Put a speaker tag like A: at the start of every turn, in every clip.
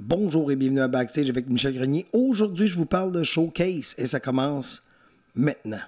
A: Bonjour et bienvenue à Backstage avec Michel Grenier. Aujourd'hui, je vous parle de Showcase et ça commence maintenant.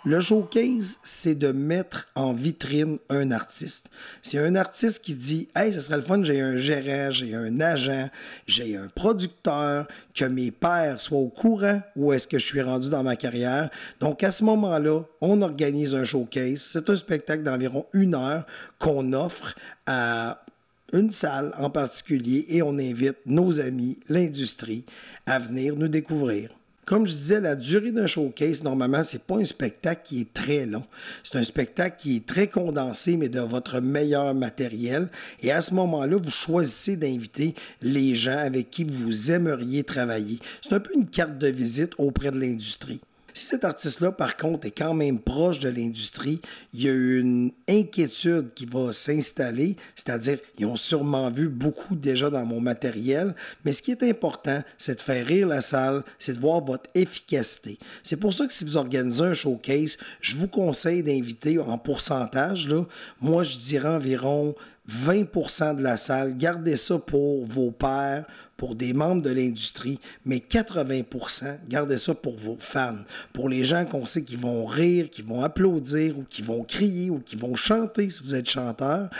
A: Le showcase, c'est de mettre en vitrine un artiste. C'est un artiste qui dit « Hey, ça serait le fun, j'ai un gérant, j'ai un agent, j'ai un producteur, que mes pairs soient au courant où est-ce que je suis rendu dans ma carrière. » Donc, à ce moment-là, on organise un showcase. C'est un spectacle d'environ 1 heure qu'on offre à une salle en particulier et on invite nos amis, l'industrie, à venir nous découvrir. Comme je disais, la durée d'un showcase, normalement, c'est pas un spectacle qui est très long. C'est un spectacle qui est très condensé, mais de votre meilleur matériel. Et à ce moment-là, vous choisissez d'inviter les gens avec qui vous aimeriez travailler. C'est un peu une carte de visite auprès de l'industrie. Si cet artiste-là, par contre, est quand même proche de l'industrie, il y a une inquiétude qui va s'installer, c'est-à-dire, ils ont sûrement vu beaucoup déjà dans mon matériel, mais ce qui est important, c'est de faire rire la salle, c'est de voir votre efficacité. C'est pour ça que si vous organisez un showcase, je vous conseille d'inviter en pourcentage, là, moi, je dirais environ 20% de la salle, gardez ça pour vos pairs, pour des membres de l'industrie, mais 80%, gardez ça pour vos fans, pour les gens qu'on sait qui vont rire, qui vont applaudir, ou qui vont crier, ou qui vont chanter si vous êtes chanteur,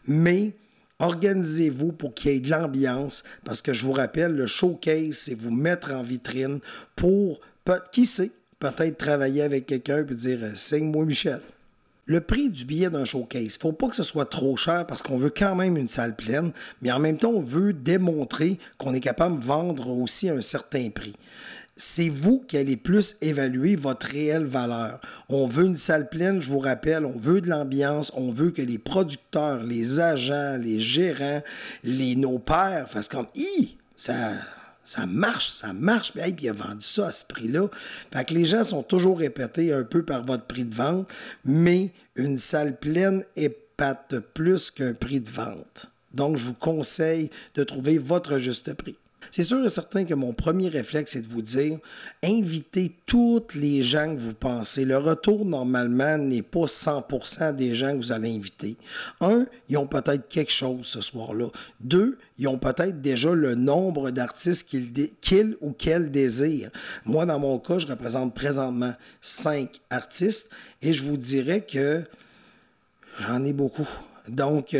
A: mais organisez-vous pour qu'il y ait de l'ambiance, parce que je vous rappelle, le showcase, c'est vous mettre en vitrine pour, qui sait, peut-être travailler avec quelqu'un et dire « Signe-moi Michel ». Le prix du billet d'un showcase, il ne faut pas que ce soit trop cher parce qu'on veut quand même une salle pleine, mais en même temps, on veut démontrer qu'on est capable de vendre aussi à un certain prix. C'est vous qui allez plus évaluer votre réelle valeur. On veut une salle pleine, je vous rappelle, on veut de l'ambiance, on veut que les producteurs, les agents, les gérants, nos pairs fassent comme « Hi! Ça marche, puis il a vendu ça à ce prix-là. » Fait que les gens sont toujours répétés un peu par votre prix de vente, mais une salle pleine épate plus qu'un prix de vente. Donc, je vous conseille de trouver votre juste prix. C'est sûr et certain que mon premier réflexe, c'est de vous dire, invitez tous les gens que vous pensez. Le retour, normalement, n'est pas 100% des gens que vous allez inviter. 1, ils ont peut-être quelque chose ce soir-là. 2, ils ont peut-être déjà le nombre d'artistes qu'ils ou qu'elles désirent. Moi, dans mon cas, je représente présentement 5 artistes et je vous dirais que j'en ai beaucoup. Donc,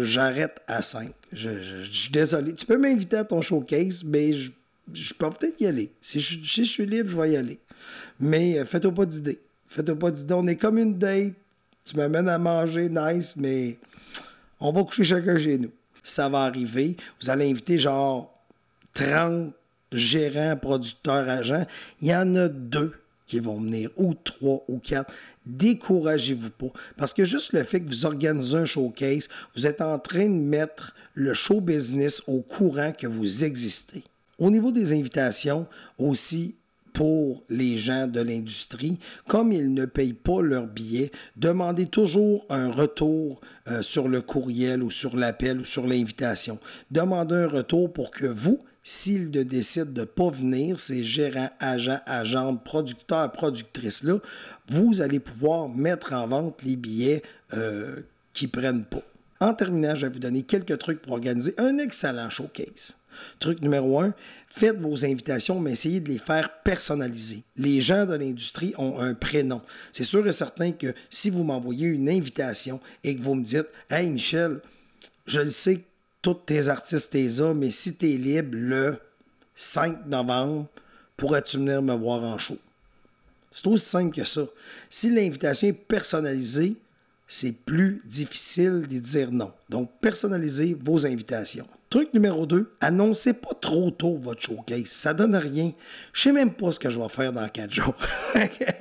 A: j'arrête à 5. Je suis désolé. Tu peux m'inviter à ton showcase, mais je peux peut-être y aller. Si je suis libre, je vais y aller. Mais faites-toi pas d'idée. Faites-toi pas d'idée. On est comme une date. Tu m'amènes à manger, nice, mais on va coucher chacun chez nous. Ça va arriver. Vous allez inviter genre 30 gérants, producteurs, agents. Il y en a 2 qui vont venir, ou 3 ou 4, découragez-vous pas. Parce que juste le fait que vous organisez un showcase, vous êtes en train de mettre le show business au courant que vous existez. Au niveau des invitations, aussi pour les gens de l'industrie, comme ils ne payent pas leur billet, demandez toujours un retour sur le courriel ou sur l'appel ou sur l'invitation. Demandez un retour pour que vous, s'ils décident de ne pas venir, ces gérants, agents, agentes, producteurs, productrices-là, vous allez pouvoir mettre en vente les billets qui ne prennent pas. En terminant, je vais vous donner quelques trucs pour organiser un excellent showcase. Truc numéro 1, faites vos invitations, mais essayez de les faire personnaliser. Les gens de l'industrie ont un prénom. C'est sûr et certain que si vous m'envoyez une invitation et que vous me dites « Hey Michel, je le sais que tous tes artistes t'es là, mais si tu es libre le 5 novembre, pourrais-tu venir me voir en show? » C'est aussi simple que ça. Si l'invitation est personnalisée, c'est plus difficile de dire non. Donc, personnalisez vos invitations. Truc numéro 2, annoncez pas trop tôt votre showcase. Ça donne rien. Je sais même pas ce que je vais faire dans 4 jours.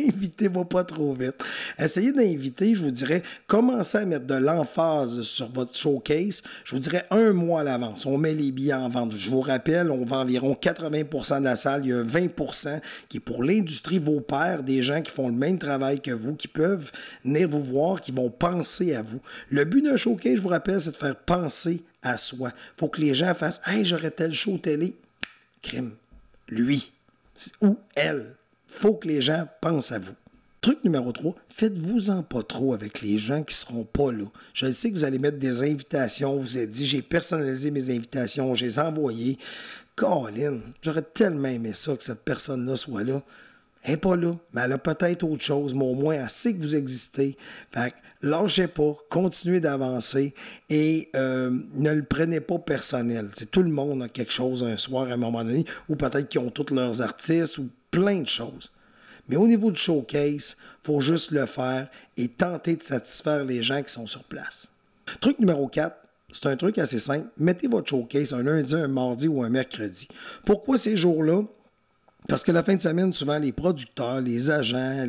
A: Invitez-moi pas trop vite. Essayez d'inviter, je vous dirais, commencez à mettre de l'emphase sur votre showcase. Je vous dirais 1 mois à l'avance. On met les billets en vente. Je vous rappelle, on vend environ 80% de la salle. Il y a 20% qui est pour l'industrie, vos pairs, des gens qui font le même travail que vous, qui peuvent venir vous voir, qui vont penser à vous. Le but d'un showcase, je vous rappelle, c'est de faire penser à soi. Il faut que les gens fassent « Hey, j'aurais tel show télé. » Crime. Lui. Ou elle. Il faut que les gens pensent à vous. Truc numéro 3, faites-vous-en pas trop avec les gens qui seront pas là. Je sais que vous allez mettre des invitations, vous avez dit, j'ai personnalisé mes invitations, je les ai envoyées. Colin, j'aurais tellement aimé ça que cette personne-là soit là. Elle n'est pas là, mais elle a peut-être autre chose, mais au moins elle sait que vous existez. Fait que lâchez pas, continuez d'avancer et ne le prenez pas personnel. C'est tout le monde a quelque chose un soir à un moment donné, ou peut-être qu'ils ont tous leurs artistes, ou plein de choses. Mais au niveau du showcase, il faut juste le faire et tenter de satisfaire les gens qui sont sur place. Truc numéro 4, c'est un truc assez simple. Mettez votre showcase un lundi, un mardi ou un mercredi. Pourquoi ces jours-là? Parce que la fin de semaine, souvent, les producteurs, les agents,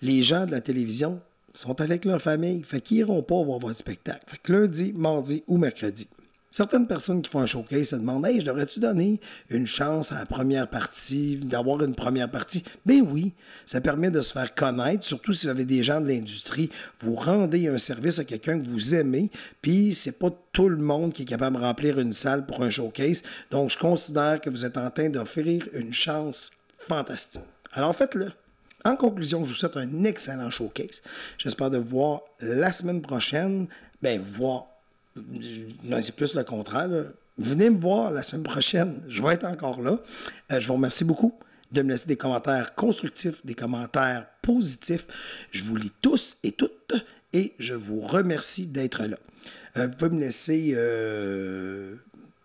A: les gens de la télévision sont avec leur famille. Fait qu'ils n'iront pas voir votre spectacle. Fait que lundi, mardi ou mercredi. Certaines personnes qui font un showcase se demandent « Hey, je devrais-tu donner une chance à la première partie, d'avoir une première partie? » Ben oui, ça permet de se faire connaître, surtout si vous avez des gens de l'industrie. Vous rendez un service à quelqu'un que vous aimez, puis c'est pas tout le monde qui est capable de remplir une salle pour un showcase. Donc, je considère que vous êtes en train d'offrir une chance fantastique. Alors, faites-le. En conclusion, je vous souhaite un excellent showcase. J'espère de vous voir la semaine prochaine. Ben, voir. Non, c'est plus le contraire. Là. Venez me voir la semaine prochaine. Je vais être encore là. Je vous remercie beaucoup de me laisser des commentaires constructifs, des commentaires positifs. Je vous lis tous et toutes et je vous remercie d'être là. Vous pouvez me laisser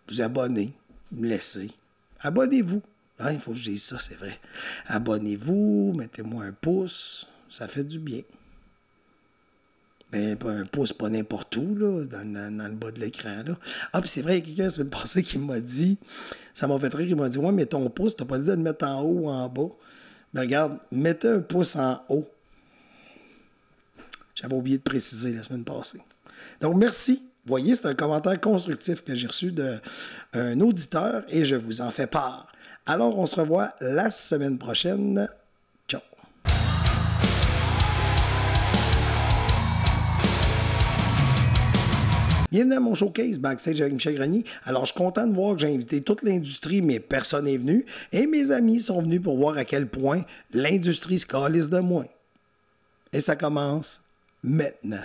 A: vous abonner, me laisser. Abonnez-vous. Hein, il faut que je dise ça, c'est vrai. Abonnez-vous, mettez-moi un pouce. Ça fait du bien. Mais un pouce pas n'importe où, là, dans le bas de l'écran. Là. Ah, puis c'est vrai, il y a quelqu'un la semaine passée qui m'a dit, ça m'a fait rire, il m'a dit « Ouais, mais ton pouce, t'as pas dit de le mettre en haut ou en bas. » Mais regarde, mettez un pouce en haut. J'avais oublié de préciser la semaine passée. Donc, merci. Vous voyez, c'est un commentaire constructif que j'ai reçu d'un auditeur et je vous en fais part. Alors, on se revoit la semaine prochaine. Ciao. Bienvenue à mon showcase Backstage avec Michel Grenier. Alors, je suis content de voir que j'ai invité toute l'industrie, mais personne n'est venu. Et mes amis sont venus pour voir à quel point l'industrie se calisse de moi. Et ça commence maintenant.